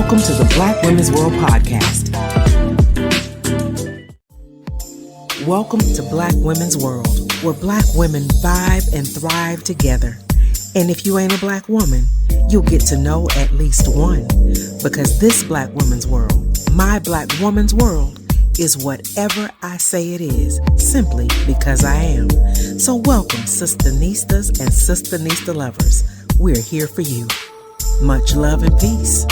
Welcome to the Black Women's World Podcast. Welcome to Black Women's World, where Black women vibe and thrive together. And if you ain't a Black woman, you'll get to know at least one. Because this Black Women's World, my Black woman's world, is whatever I say it is, simply because I am. So welcome, SistaNistas and SistaNista lovers. We're here for you. Much love and peace.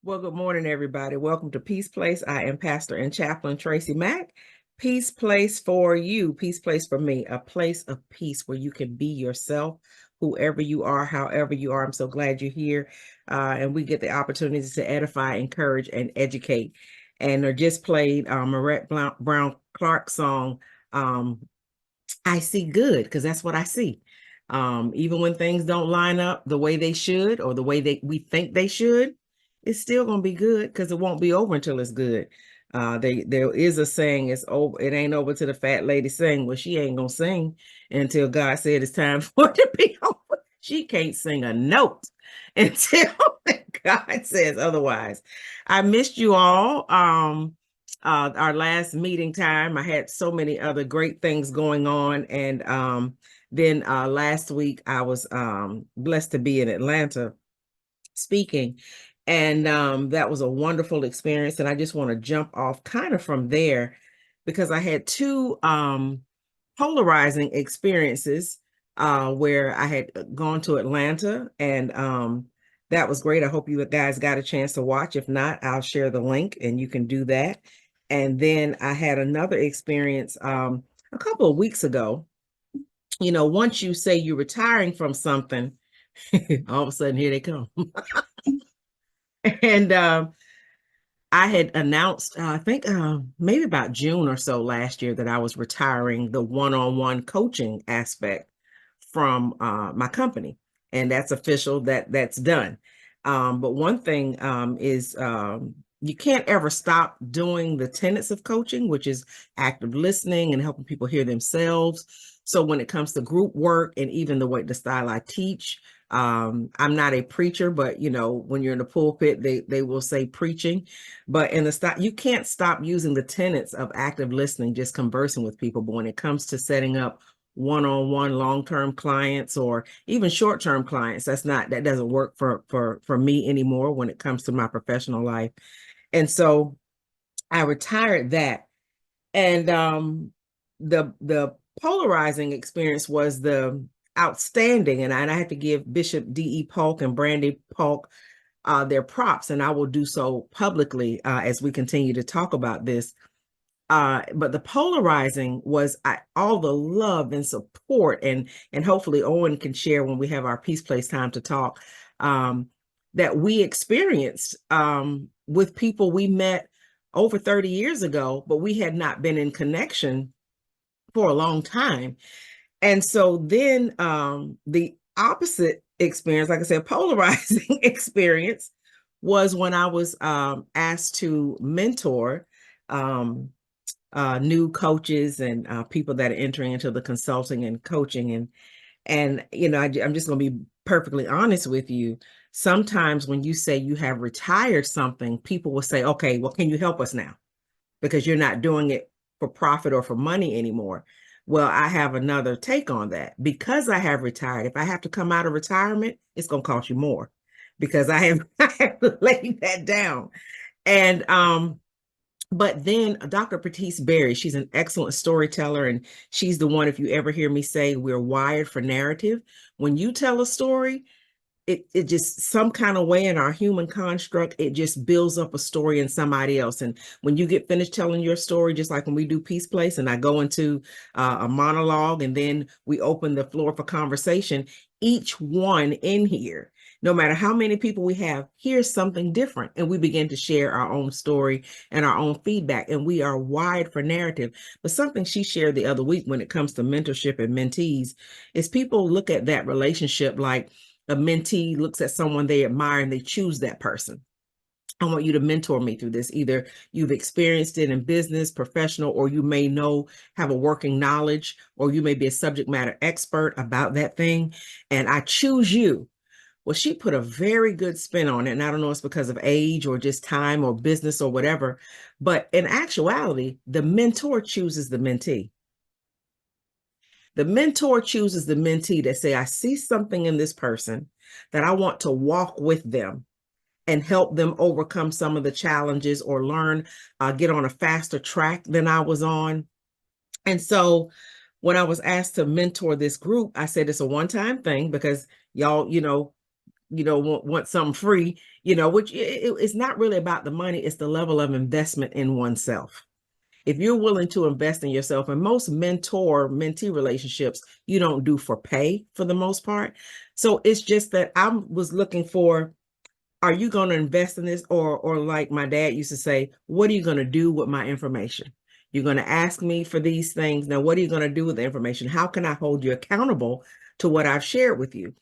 Well, good morning, everybody. Welcome to Peace Place. I am Pastor and Chaplain TracyMac. Peace Place for you, peace place for me, a place of peace where you can be yourself, whoever you are, however you are. I'm so glad you're here. And we get the opportunity to edify, encourage, and educate. And I just played Marette Brown Clark's song, I See Good, because that's what I see. Even when things don't line up the way they should or the way we think they should, it's still going to be good because it won't be over until it's good. There is a saying, it's over. It ain't over till the fat lady sing. Well, she ain't going to sing until God said it's time for it to be over. She can't sing a note until God says otherwise. I missed you all. Our last meeting time, I had so many other great things going on. And then last week, I was blessed to be in Atlanta speaking. And that was a wonderful experience. And I just want to jump off kind of from there because I had two polarizing experiences where I had gone to Atlanta, and that was great. I hope you guys got a chance to watch. If not, I'll share the link and you can do that. And then I had another experience a couple of weeks ago. You know, once you say you're retiring from something, all of a sudden here they come. And I had announced, I think maybe about June or so last year, that I was retiring the one-on-one coaching aspect from my company. And that's official, that's done. But one thing is you can't ever stop doing the tenets of coaching, which is active listening and helping people hear themselves. So when it comes to group work and even the style I teach, I'm not a preacher, but you know, when you're in the pulpit, they will say preaching, but in the style, you can't stop using the tenets of active listening, just conversing with people. But when it comes to setting up one-on-one long-term clients or even short-term clients, that doesn't work for me anymore when it comes to my professional life. And so I retired that. And the polarizing experience was the outstanding, and I have to give Bishop D.E. Polk and Brandy Polk their props, and I will do so publicly as we continue to talk about this. But the polarizing was all the love and support, and hopefully Owen can share when we have our Peace Place time to talk, that we experienced with people we met over 30 years ago, but we had not been in connection for a long time. And so then the opposite experience, like I said, polarizing experience, was when I was asked to mentor new coaches and people that are entering into the consulting and coaching. And you know, I'm just going to be perfectly honest with you. Sometimes when you say you have retired something, people will say, okay, well, can you help us now? Because you're not doing it for profit or for money anymore. Well, I have another take on that. Because I have retired, if I have to come out of retirement, it's going to cost you more because I have laid that down. And but then Dr. Patrice Berry, she's an excellent storyteller, and she's the one, if you ever hear me say we're wired for narrative, when you tell a story, it just some kind of way in our human construct, it just builds up a story in somebody else. And when you get finished telling your story, just like when we do Peace Place and I go into a monologue and then we open the floor for conversation, each one in here, no matter how many people we have, here's something different. And we begin to share our own story and our own feedback. And we are wired for narrative. But something she shared the other week when it comes to mentorship and mentees is people look at that relationship like a mentee looks at someone they admire and they choose that person. I want you to mentor me through this. Either you've experienced it in business, professional, or you may have a working knowledge, or you may be a subject matter expert about that thing. And I choose you Well, she put a very good spin on it. And I don't know if it's because of age or just time or business or whatever. But in actuality, the mentor chooses the mentee. The mentor chooses the mentee that say, I see something in this person that I want to walk with them and help them overcome some of the challenges or learn, get on a faster track than I was on. And so when I was asked to mentor this group, I said it's a one-time thing because y'all, want something free, which it's not really about the money. It's the level of investment in oneself. If you're willing to invest in yourself, and most mentor-mentee relationships, you don't do for pay for the most part. So it's just that I was looking for, are you going to invest in this? Or like my dad used to say, what are you going to do with my information? You're going to ask me for these things. Now, what are you going to do with the information? How can I hold you accountable to what I've shared with you?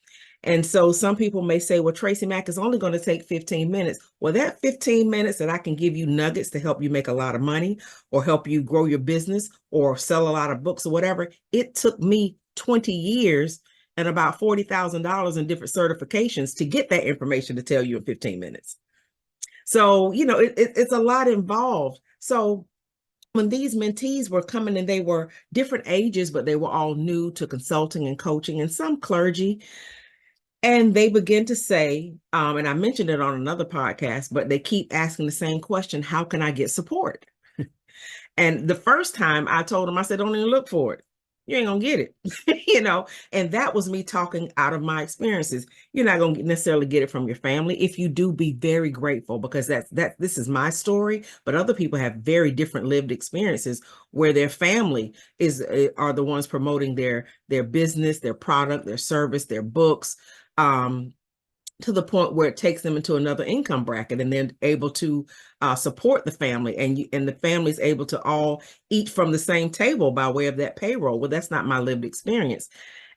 And so some people may say, well, TracyMac is only going to take 15 minutes. Well, that 15 minutes that I can give you nuggets to help you make a lot of money or help you grow your business or sell a lot of books or whatever, it took me 20 years and about $40,000 in different certifications to get that information to tell you in 15 minutes. So, it's a lot involved. So when these mentees were coming and they were different ages, but they were all new to consulting and coaching and some clergy, and they begin to say, and I mentioned it on another podcast, but they keep asking the same question, how can I get support? And the first time I told them, I said, don't even look for it. You ain't gonna get it, and that was me talking out of my experiences. You're not gonna necessarily get it from your family. If you do, be very grateful, because this is my story, but other people have very different lived experiences where their family are the ones promoting their business, their product, their service, their books, to the point where it takes them into another income bracket, and they're able to support the family, and the family is able to all eat from the same table by way of that payroll. Well, that's not my lived experience.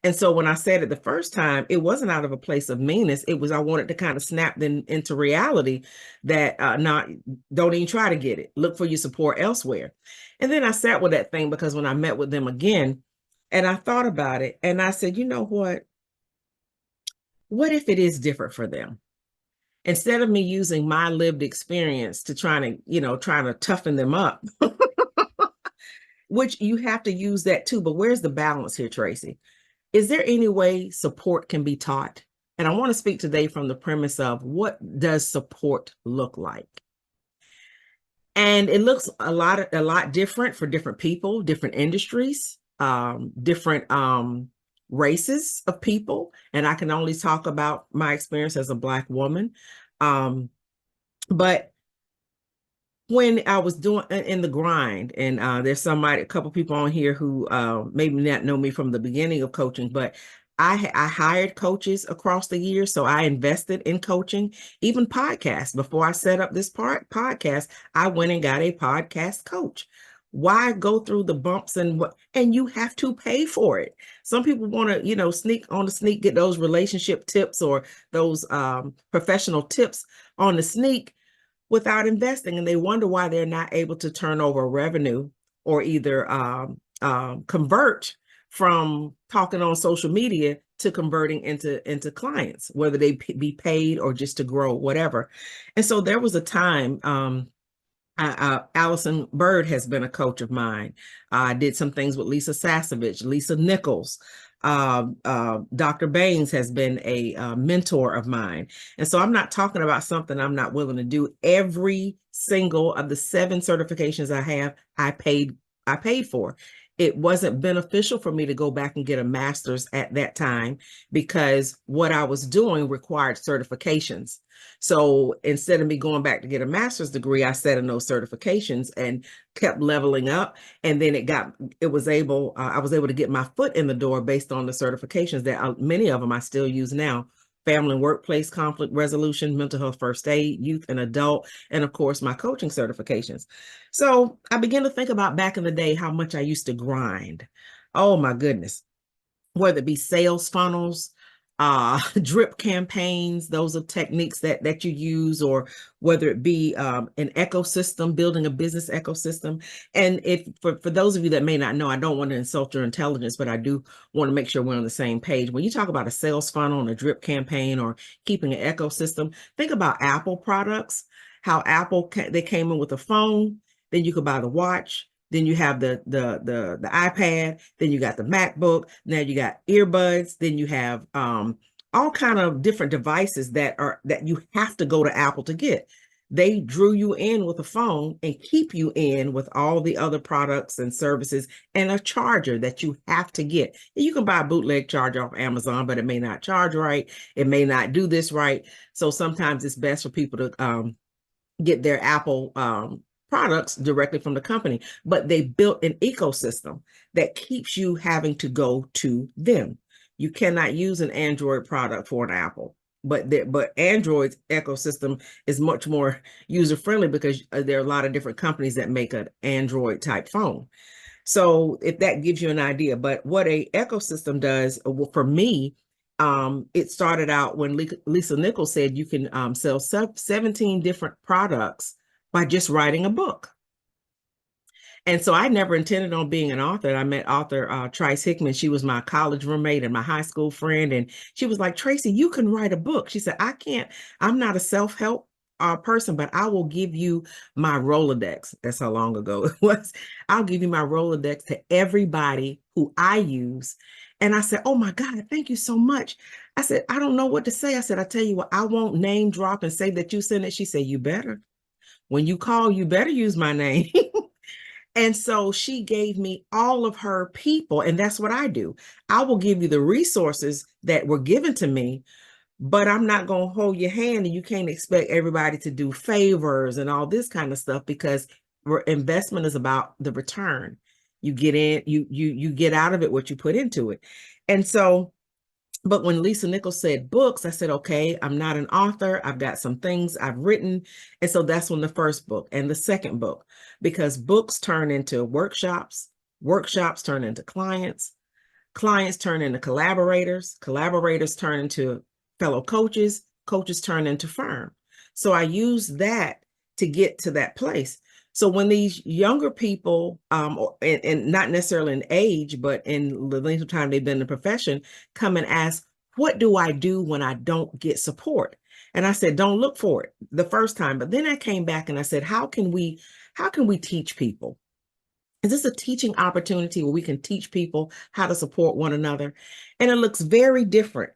And so when I said it the first time, it wasn't out of a place of meanness. It was, I wanted to kind of snap them into reality that don't even try to get it. Look for your support elsewhere. And then I sat with that thing, because when I met with them again and I thought about it, and I said, you know what if it is different for them? Instead of me using my lived experience to trying to toughen them up, which you have to use that too. But where's the balance here, Tracy? Is there any way support can be taught? And I want to speak today from the premise of, what does support look like? And it looks a lot different for different people, different industries, different races of people. And I can only talk about my experience as a Black woman. But when I was doing in the grind, and there's a couple people on here who maybe not know me from the beginning of coaching, but I hired coaches across the years. So I invested in coaching, even podcasts. Before I set up this podcast, I went and got a podcast coach. Why go through the bumps and you have to pay for it? Some people want to, sneak, get those relationship tips or those professional tips on the sneak without investing, and they wonder why they're not able to turn over revenue or either convert from talking on social media to converting into clients, whether they be paid or just to grow, whatever. And so there was a time, Allison Bird has been a coach of mine. I did some things with Lisa Sasevich, Lisa Nichols. Dr. Baines has been a mentor of mine. And so I'm not talking about something I'm not willing to do. Every single of the 7 certifications I have, I paid for. It wasn't beneficial for me to go back and get a master's at that time, because what I was doing required certifications. So instead of me going back to get a master's degree, I sat in those certifications and kept leveling up. And then I was able to get my foot in the door based on the certifications that many of them I still use now: family and workplace conflict resolution, mental health first aid, youth and adult, and of course my coaching certifications. So I began to think about back in the day, how much I used to grind. Oh my goodness. Whether it be sales funnels, drip campaigns. Those are techniques that you use, or whether it be an ecosystem, building a business ecosystem. And if for those of you that may not know, I don't want to insult your intelligence, but I do want to make sure we're on the same page. When you talk about a sales funnel and a drip campaign or keeping an ecosystem, think about Apple products, how Apple they came in with a phone, then you could buy the watch, then you have the iPad, then you got the MacBook, now you got earbuds, then you have all kind of different devices that you have to go to Apple to get. They drew you in with a phone and keep you in with all the other products and services and a charger that you have to get. You can buy a bootleg charger off Amazon, but it may not charge right. It may not do this right. So sometimes it's best for people to get their Apple products directly from the company, but they built an ecosystem that keeps you having to go to them. You cannot use an Android product for an Apple, but Android's ecosystem is much more user-friendly because there are a lot of different companies that make an Android type phone. So if that gives you an idea, but what a ecosystem does, for me, it started out when Lisa Nichols said you can sell 17 different products by just writing a book. And so I never intended on being an author. I met author Tracy Hickman. She was my college roommate and my high school friend. And she was like, Tracy, you can write a book. She said, I can't, I'm not a self-help person, but I will give you my Rolodex. That's how long ago it was. I'll give you my Rolodex to everybody who I use. And I said, oh my God, thank you so much. I said, I don't know what to say. I said, I tell you what, I won't name drop and say that you sent it. She said, you better. When you call, you better use my name. And so she gave me all of her people, and that's what I do. I will give you the resources that were given to me, but I'm not going to hold your hand, and you can't expect everybody to do favors and all this kind of stuff, because investment is about the return. You get in, you get out of it what you put into it. And so, but when Lisa Nichols said books, I said, okay, I'm not an author. I've got some things I've written. And so that's when the first book and the second book, because books turn into workshops, workshops turn into clients, clients turn into collaborators, collaborators turn into fellow coaches, coaches turn into firm. So I use that to get to that place. So when these younger people, and not necessarily in age, but in the length of time they've been in the profession, come and ask, what do I do when I don't get support? And I said, don't look for it the first time. But then I came back and I said, how can we teach people? Is this a teaching opportunity where we can teach people how to support one another? And it looks very different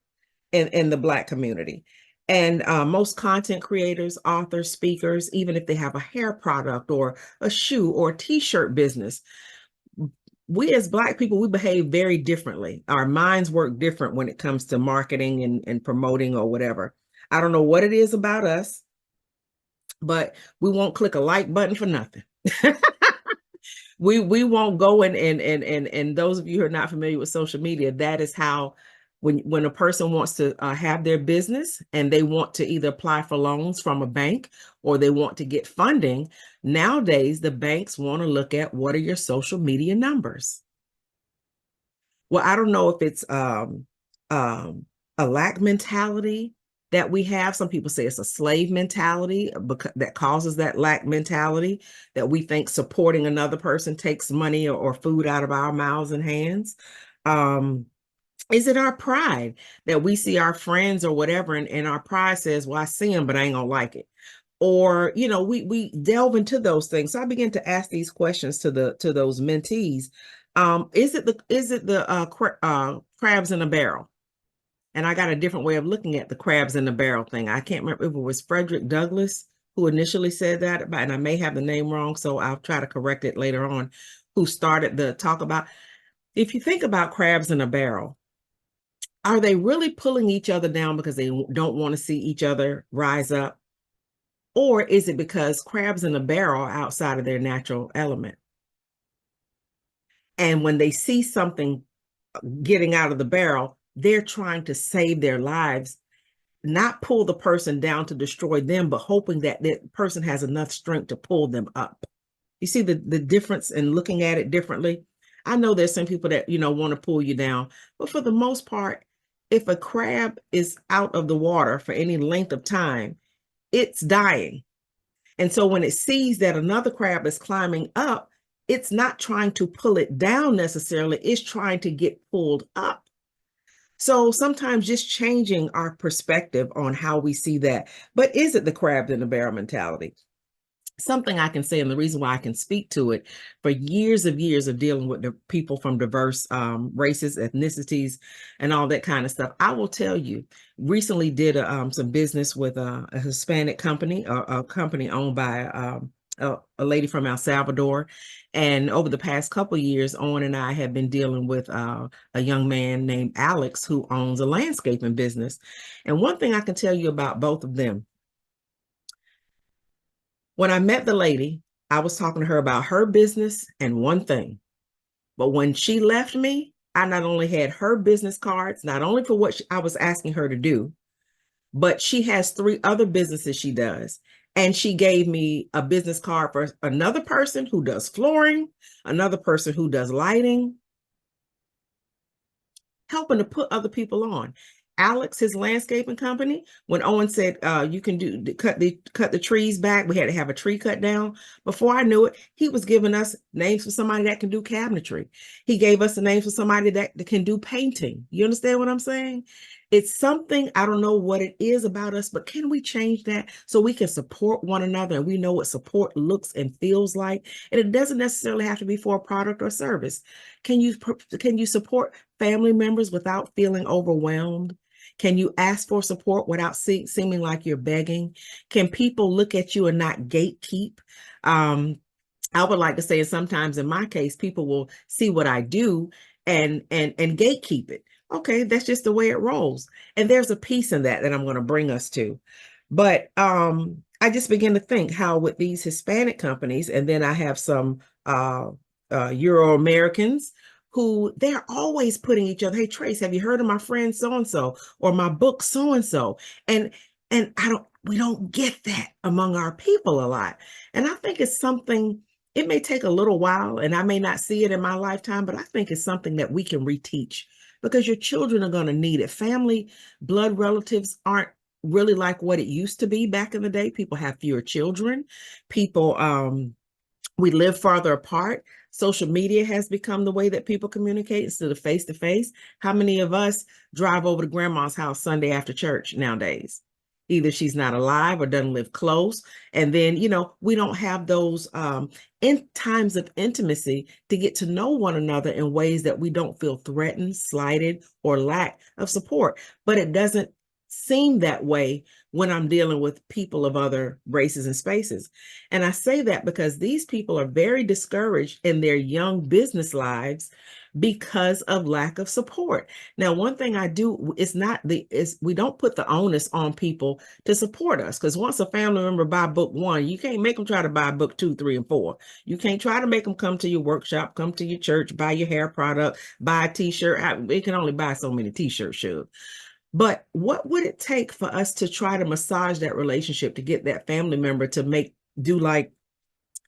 in the Black community. And most content creators, authors, speakers, even if they have a hair product or a shoe or a t-shirt business, we as Black people, we behave very differently. Our minds work different when it comes to marketing and promoting or whatever. I don't know what it is about us, but we won't click a like button for nothing. We won't go and those of you who are not familiar with social media, that is how when a person wants to have their business and they want to either apply for loans from a bank or they want to get funding, nowadays the banks want to look at, what are your social media numbers? Well, I don't know if it's a lack mentality that we have. Some people say it's a slave mentality that causes that lack mentality, that we think supporting another person takes money or food out of our mouths and hands. Is it our pride that we see our friends or whatever, and our pride says, well, I see them, but I ain't gonna like it? Or, you know, we delve into those things. So I began to ask these questions to those mentees. Is it the crabs in a barrel? And I got a different way of looking at the crabs in the barrel thing. I can't remember if it was Frederick Douglass who initially said that, and I may have the name wrong, so I'll try to correct it later on, who started the talk about, if you think about crabs in a barrel, are they really pulling each other down because they don't want to see each other rise up? Or is it because crabs in a barrel are outside of their natural element? And when they see something getting out of the barrel, they're trying to save their lives, not pull the person down to destroy them, but hoping that that person has enough strength to pull them up. You see the difference in looking at it differently? I know there's some people that, you know, want to pull you down, but for the most part, if a crab is out of the water for any length of time, it's dying. And so when it sees that another crab is climbing up, it's not trying to pull it down necessarily, it's trying to get pulled up. So sometimes just changing our perspective on how we see that. But is it the crab in the barrel mentality? Something I can say, and the reason why I can speak to it, for years of dealing with the people from diverse races, ethnicities, and all that kind of stuff, I will tell you, recently did some business with a Hispanic company, a company owned by a lady from El Salvador. And over the past couple of years, Owen and I have been dealing with a young man named Alex who owns a landscaping business. And one thing I can tell you about both of them, when I met the lady, I was talking to her about her business and one thing. But when she left me, I not only had her business cards, not only for what I was asking her to do, but she has 3 other businesses she does. And she gave me a business card for another person who does flooring, another person who does lighting, helping to put other people on. Alex, his landscaping company, when Owen said you can cut the trees back, we had to have a tree cut down. Before I knew it, he was giving us names for somebody that can do cabinetry. He gave us the names for somebody that can do painting. You understand what I'm saying? It's something, I don't know what it is about us, but can we change that so we can support one another and we know what support looks and feels like? And it doesn't necessarily have to be for a product or service. Can you support family members without feeling overwhelmed? Can you ask for support without seeming like you're begging? Can people look at you and not gatekeep? I would like to say, sometimes in my case, people will see what I do and gatekeep it. Okay, that's just the way it rolls. And there's a piece in that I'm going to bring us to. But I just begin to think how with these Hispanic companies, and then I have some Euro Americans who they're always putting each other. Hey, Trace, have you heard of my friend so and so or my book so and so? And we don't get that among our people a lot. And I think it's something. It may take a little while, and I may not see it in my lifetime, but I think it's something that we can reteach because your children are going to need it. Family, blood relatives aren't really like what it used to be back in the day. People have fewer children. People, we live farther apart. Social media has become the way that people communicate instead of face to face. How many of us drive over to grandma's house Sunday after church nowadays? Either she's not alive or doesn't live close. And then, we don't have those in times of intimacy to get to know one another in ways that we don't feel threatened, slighted, or lack of support. But it doesn't seem that way when I'm dealing with people of other races and spaces. And I say that because these people are very discouraged in their young business lives because of lack of support. Now, one thing I do is we don't put the onus on people to support us, because once a family member buy book 1, you can't make them try to buy book 2, 3, and 4. You can't try to make them come to your workshop, come to your church, buy your hair product, buy a t-shirt. They can only buy so many t-shirts, sure. But what would it take for us to try to massage that relationship to get that family member to do like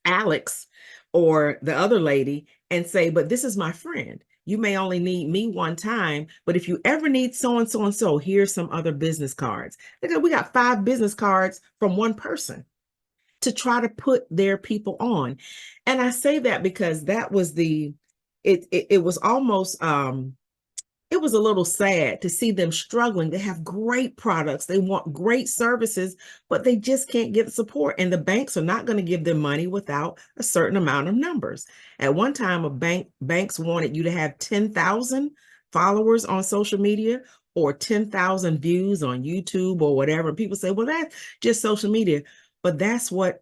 Alex or the other lady and say, but this is my friend. You may only need me one time, but if you ever need so and so and so, here's some other business cards. We got 5 business cards from one person to try to put their people on. And I say that because that was it was almost it was a little sad to see them struggling. They have great products. They want great services, but they just can't get the support. And the banks are not going to give them money without a certain amount of numbers. At one time, banks wanted you to have 10,000 followers on social media or 10,000 views on YouTube or whatever. And people say, well, that's just social media. But that's what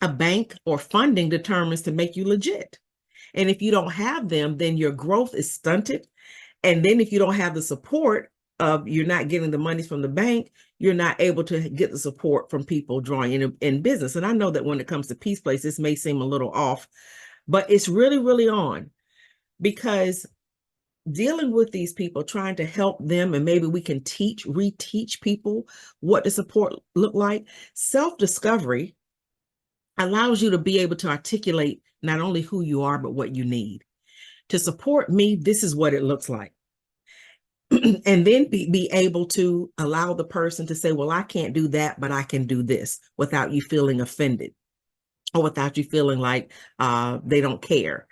a bank or funding determines to make you legit. And if you don't have them, then your growth is stunted. And then if you don't have the support of, you're not getting the monies from the bank, you're not able to get the support from people drawing in business. And I know that when it comes to Peace Place, this may seem a little off, but it's really, really on, because dealing with these people, trying to help them, and maybe we can reteach people what the support look like. Self-discovery allows you to be able to articulate not only who you are, but what you need. To support me, this is what it looks like. and then be able to allow the person to say, well, I can't do that, but I can do this, without you feeling offended or without you feeling like they don't care.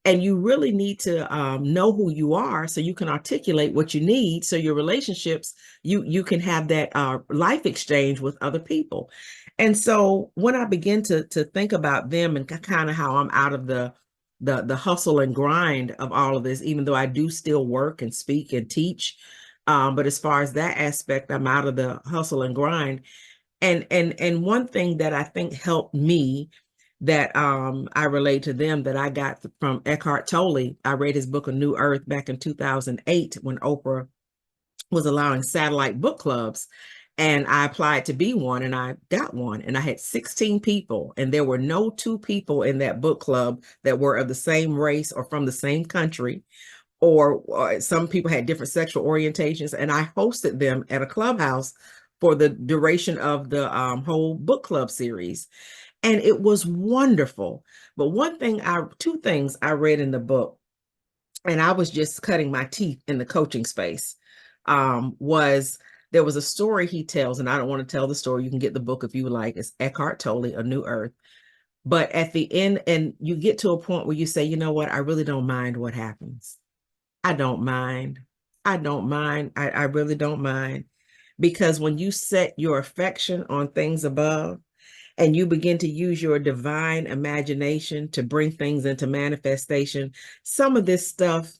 And you really need to know who you are so you can articulate what you need, so your relationships, you can have that life exchange with other people. And so when I begin to think about them and kind of how I'm out of the hustle and grind of all of this, even though I do still work and speak and teach, but as far as that aspect, I'm out of the hustle and grind. And one thing that I think helped me, that I relate to them, that I got from Eckhart Tolle. I read his book, A New Earth, back in 2008 when Oprah was allowing satellite book clubs. And I applied to be one, and I got one. And I had 16 people, and there were no two people in that book club that were of the same race or from the same country, or some people had different sexual orientations. And I hosted them at a clubhouse for the duration of the whole book club series. And it was wonderful. But two things I read in the book, and I was just cutting my teeth in the coaching space, was there was a story he tells, and I don't want to tell the story. You can get the book if you would like. It's Eckhart Tolle, A New Earth. But at the end, and you get to a point where you say, you know what, I really don't mind what happens. I don't mind. I don't mind. I really don't mind. Because when you set your affection on things above, and you begin to use your divine imagination to bring things into manifestation, some of this stuff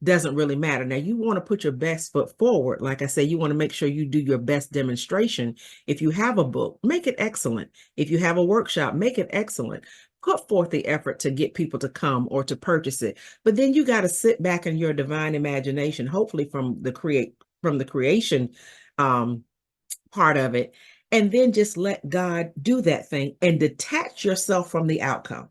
doesn't really matter. Now, you want to put your best foot forward. Like I say, you want to make sure you do your best demonstration. If you have a book, make it excellent. If you have a workshop, make it excellent. Put forth the effort to get people to come or to purchase it. But then you got to sit back in your divine imagination, hopefully from the creation part of it, and then just let God do that thing and detach yourself from the outcome.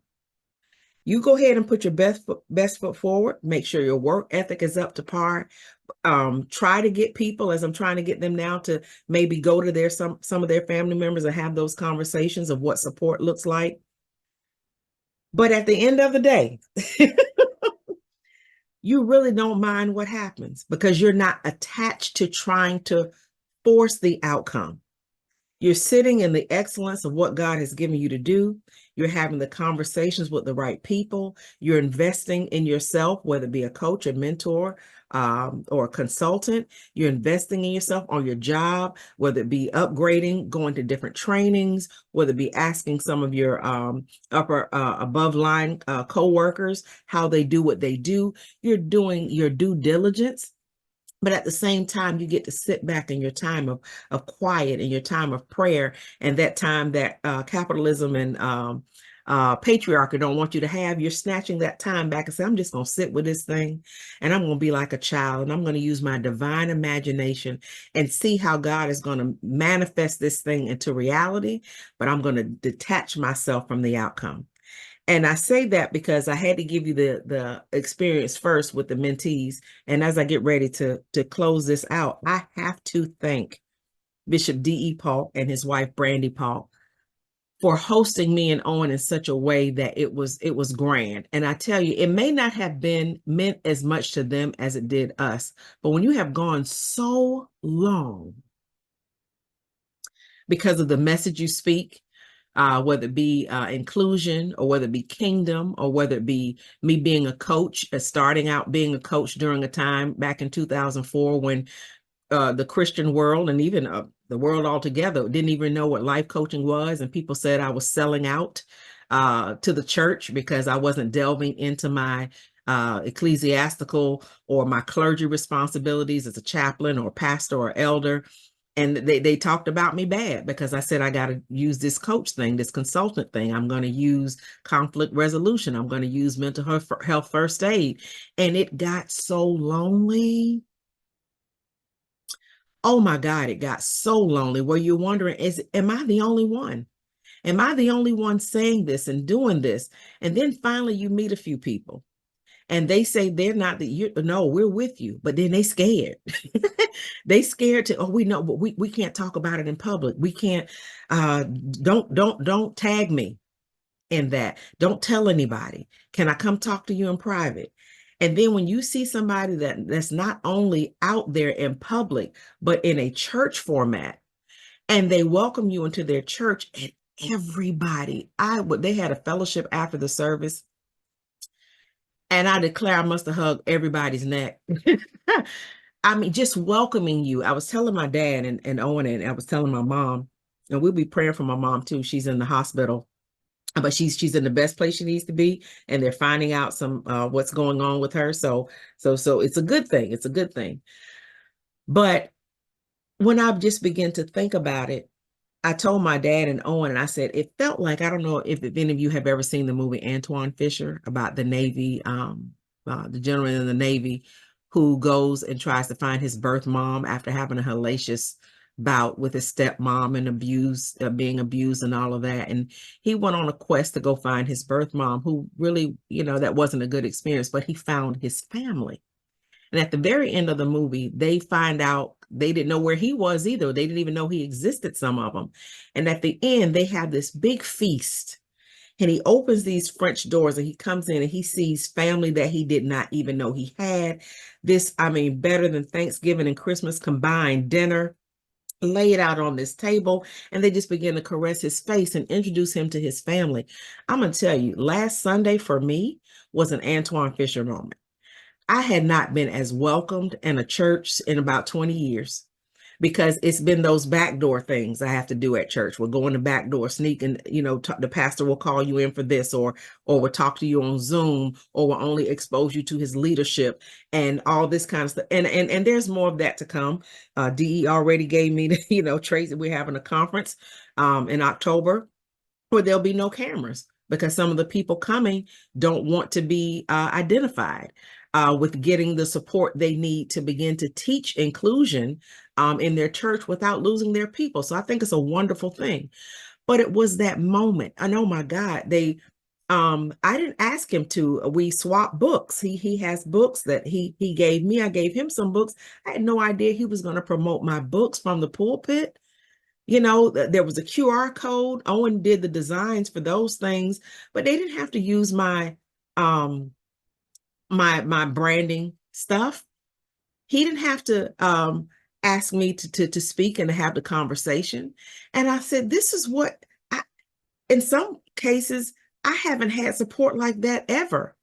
You go ahead and put your best foot forward. Make sure your work ethic is up to par. Try to get people, as I'm trying to get them now, to maybe go to some of their family members and have those conversations of what support looks like. But at the end of the day, you really don't mind what happens, because you're not attached to trying to force the outcome. You're sitting in the excellence of what God has given you to do. You're having the conversations with the right people. You're investing in yourself, whether it be a coach, a mentor, or a consultant. You're investing in yourself on your job, whether it be upgrading, going to different trainings, whether it be asking some of your above line coworkers how they do what they do. You're doing your due diligence. But at the same time, you get to sit back in your time of quiet, and your time of prayer, and that time that capitalism and patriarchy don't want you to have. You're snatching that time back and say, I'm just going to sit with this thing, and I'm going to be like a child, and I'm going to use my divine imagination and see how God is going to manifest this thing into reality. But I'm going to detach myself from the outcome. And I say that because I had to give you the experience first with the mentees. And as I get ready to close this out, I have to thank Bishop D.E. Paul and his wife, Brandy Paul, for hosting me and Owen in such a way that it was grand. And I tell you, it may not have been meant as much to them as it did us. But when you have gone so long because of the message you speak, whether it be inclusion, or whether it be kingdom, or whether it be me being a coach, starting out being a coach during a time back in 2004 when the Christian world, and even the world altogether, didn't even know what life coaching was. And people said I was selling out to the church because I wasn't delving into my ecclesiastical or my clergy responsibilities as a chaplain or pastor or elder. And they talked about me bad because I said, I got to use this coach thing, this consultant thing. I'm going to use conflict resolution. I'm going to use mental health first aid. And it got so lonely. Oh my God, it got so lonely where you're wondering, am I the only one? Am I the only one saying this and doing this? And then finally you meet a few people, and they say they're not no, we're with you, but then they scared. They scared to, oh, we know, but we can't talk about it in public. We can't, don't tag me in that. Don't tell anybody. Can I come talk to you in private? And then when you see somebody that's not only out there in public, but in a church format, and they welcome you into their church, and everybody, they had a fellowship after the service, and I declare I must have hugged everybody's neck. I mean, just welcoming you. I was telling my dad and Owen, and I was telling my mom, and we'll be praying for my mom too. She's in the hospital, but she's in the best place she needs to be, and they're finding out some what's going on with her. So it's a good thing. It's a good thing. But when I just begin to think about it, I told my dad and Owen, and I said, it felt like, I don't know if any of you have ever seen the movie Antoine Fisher about the Navy, the gentleman in the Navy who goes and tries to find his birth mom after having a hellacious bout with his stepmom and being abused and all of that. And he went on a quest to go find his birth mom, who really, that wasn't a good experience, but he found his family. And at the very end of the movie, they find out they didn't know where he was either. They didn't even know he existed, some of them. And at the end, they have this big feast. And he opens these French doors and he comes in and he sees family that he did not even know he had. This, I mean, better than Thanksgiving and Christmas combined dinner laid out on this table. And they just begin to caress his face and introduce him to his family. I'm going to tell you, last Sunday for me was an Antoine Fisher moment. I had not been as welcomed in a church in about 20 years, because it's been those backdoor things I have to do at church. We'll go in the back door, sneak, and the pastor will call you in for this, or we'll talk to you on Zoom, or we'll only expose you to his leadership and all this kind of stuff. And there's more of that to come. DE already gave me Tracy, we're having a conference in October where there'll be no cameras, because some of the people coming don't want to be identified. With getting the support they need to begin to teach inclusion in their church without losing their people. So I think it's a wonderful thing. But it was that moment. And oh my God, I didn't ask him to. We swapped books. He has books that he gave me. I gave him some books. I had no idea he was going to promote my books from the pulpit. There was a QR code. Owen did the designs for those things, but they didn't have to use my my branding stuff. He didn't have to ask me to speak and to have the conversation. And I said, this is what in some cases, I haven't had support like that ever.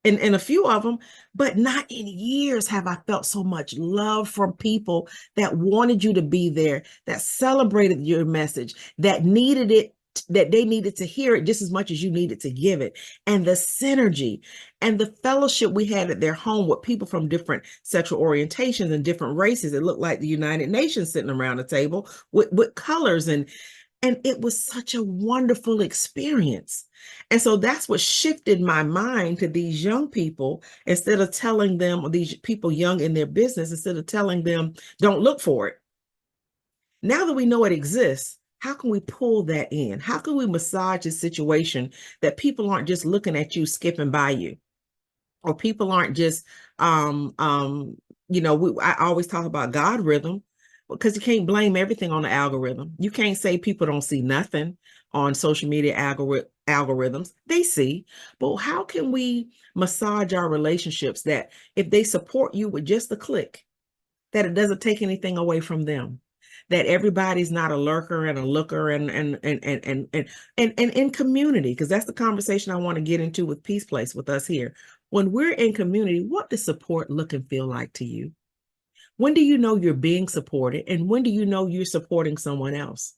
In a few of them, but not in years have I felt so much love from people that wanted you to be there, that celebrated your message, that needed it, that they needed to hear it just as much as you needed to give it. And the synergy and the fellowship we had at their home with people from different sexual orientations and different races. It looked like the United Nations sitting around the table with colors, and it was such a wonderful experience. And so that's what shifted my mind to these young people. Instead of telling them, or these people young in their business, instead of telling them, don't look for it. Now that we know it exists, how can we pull that in? How can we massage a situation that people aren't just looking at you, skipping by you, or people aren't just, I always talk about God rhythm, because you can't blame everything on the algorithm. You can't say people don't see nothing on social media algorithms. They see, but how can we massage our relationships that if they support you with just a click, that it doesn't take anything away from them, that everybody's not a lurker and a looker and in community, because that's the conversation I want to get into with Peace Place with us here. When we're in community, what does support look and feel like to you? When do you know you're being supported? And when do you know you're supporting someone else?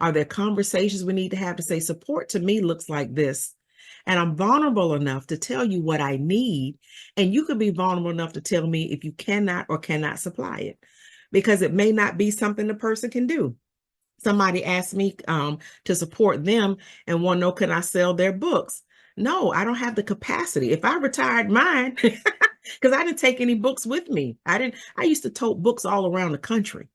Are there conversations we need to have to say, support to me looks like this, and I'm vulnerable enough to tell you what I need, and you could be vulnerable enough to tell me if you cannot or cannot supply it, because it may not be something the person can do. Somebody asked me to support them and want to know, can I sell their books? No, I don't have the capacity. If I retired mine, because I didn't take any books with me. I used to tote books all around the country,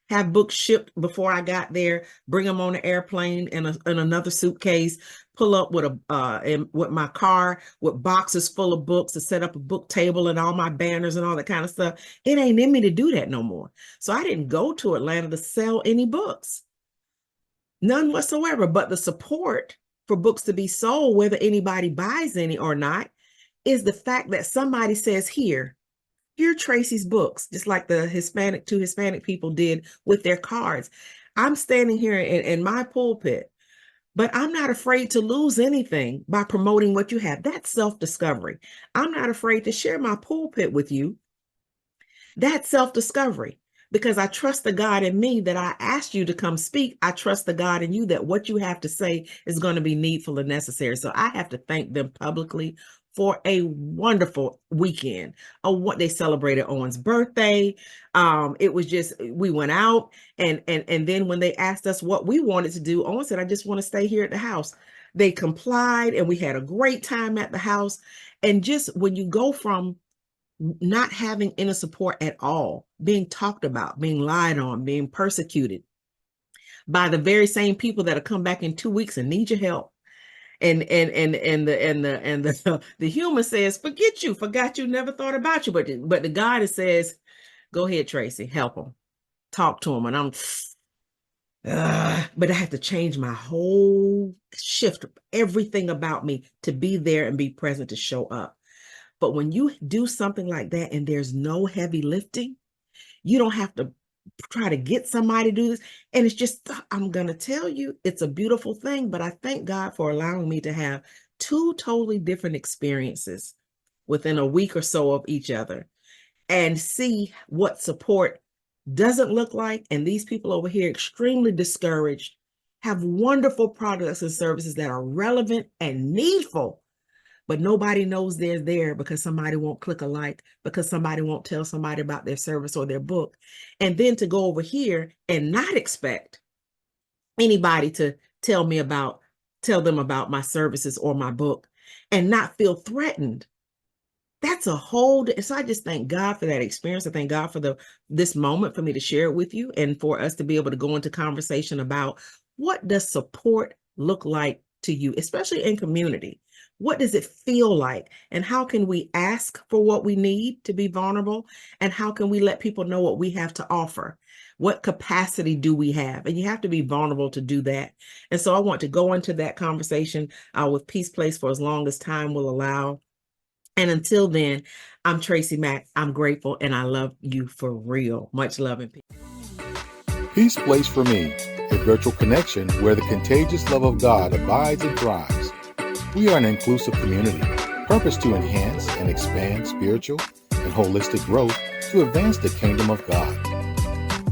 have books shipped before I got there, bring them on an airplane in another suitcase, pull up with with my car with boxes full of books to set up a book table and all my banners and all that kind of stuff. It ain't in me to do that no more. So I didn't go to Atlanta to sell any books. None whatsoever. But the support for books to be sold, whether anybody buys any or not, is the fact that somebody says, here Tracy's books, just like the Hispanic people did with their cards. I'm standing here in my pulpit, but I'm not afraid to lose anything by promoting what you have. That's self-discovery. I'm not afraid to share my pulpit with you. That's self-discovery, because I trust the God in me that I asked you to come speak. I trust the God in you that what you have to say is going to be needful and necessary. So I have to thank them publicly for a wonderful weekend. What they celebrated Owen's birthday. It was just, we went out, and then when they asked us what we wanted to do, Owen said, I just want to stay here at the house. They complied, and we had a great time at the house. And just when you go from not having inner support at all, being talked about, being lied on, being persecuted by the very same people that will come back in 2 weeks and need your help. And the human says, forgot you, never thought about you. But the God says, go ahead, Tracy, help them, talk to them. And but I have to change my whole shift, everything about me to be there and be present, to show up. But when you do something like that and there's no heavy lifting, you don't have to try to get somebody to do this. And it's just, I'm going to tell you, it's a beautiful thing. But I thank God for allowing me to have 2 totally different experiences within a week or so of each other, and see what support doesn't look like. And these people over here, extremely discouraged, have wonderful products and services that are relevant and needful. But nobody knows they're there because somebody won't click a like, because somebody won't tell somebody about their service or their book. And then to go over here and not expect anybody to tell them about my services or my book, and not feel threatened. That's a whole, so I just thank God for that experience. I thank God for this moment for me to share it with you, and for us to be able to go into conversation about what does support look like to you, especially in community. What does it feel like? And how can we ask for what we need to be vulnerable? And how can we let people know what we have to offer? What capacity do we have? And you have to be vulnerable to do that. And so I want to go into that conversation with Peace Place for as long as time will allow. And until then, I'm TracyMac. I'm grateful, and I love you for real. Much love and peace. Peace Place for me, a virtual connection where the contagious love of God abides and thrives. We are an inclusive community, purposed to enhance and expand spiritual and holistic growth to advance the kingdom of God.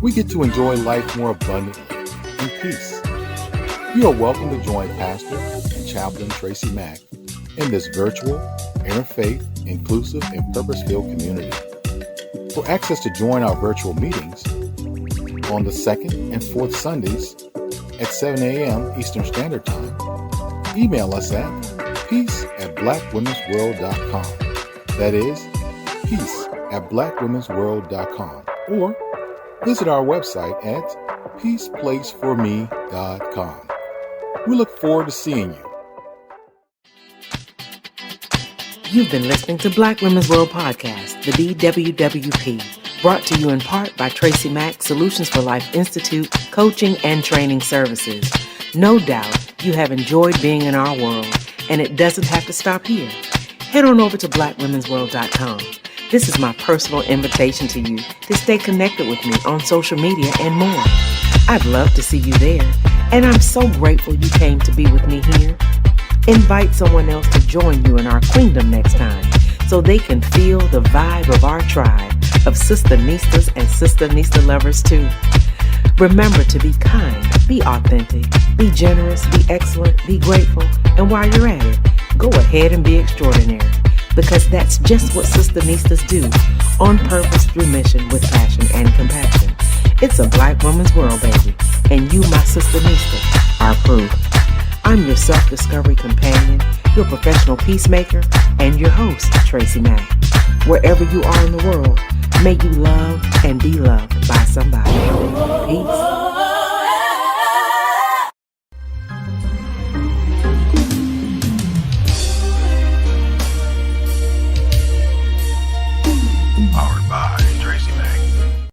We get to enjoy life more abundantly in peace. You are welcome to join Pastor and Chaplain TracyMac in this virtual, interfaith, inclusive, and purpose-filled community. For access to join our virtual meetings on the 2nd and 4th Sundays at 7 a.m. Eastern Standard Time, email us at peace@blackwomensworld.com. That is, peace@blackwomensworld.com. Or visit our website at peaceplaceforme.com. We look forward to seeing you. You've been listening to Black Women's World Podcast, the BWWP, brought to you in part by TracyMac Solutions for Life Institute, coaching and training services. No doubt you have enjoyed being in our world, and it doesn't have to stop here. Head on over to blackwomensworld.com. This is my personal invitation to you to stay connected with me on social media and more. I'd love to see you there, and I'm so grateful you came to be with me here. Invite someone else to join you in our queendom next time, so they can feel the vibe of our tribe of SistaNistas and SistaNista lovers too. Remember to be kind, be authentic, be generous, be excellent, be grateful, and while you're at it, go ahead and be extraordinary, because that's just what SistaNistas do, on purpose, through mission, with passion and compassion. It's a Black woman's world, baby, and you, my SistaNista, are proof. I'm your self-discovery companion, your professional peacemaker, and your host, TracyMac. Wherever you are in the world, may you love and be loved by somebody. Peace.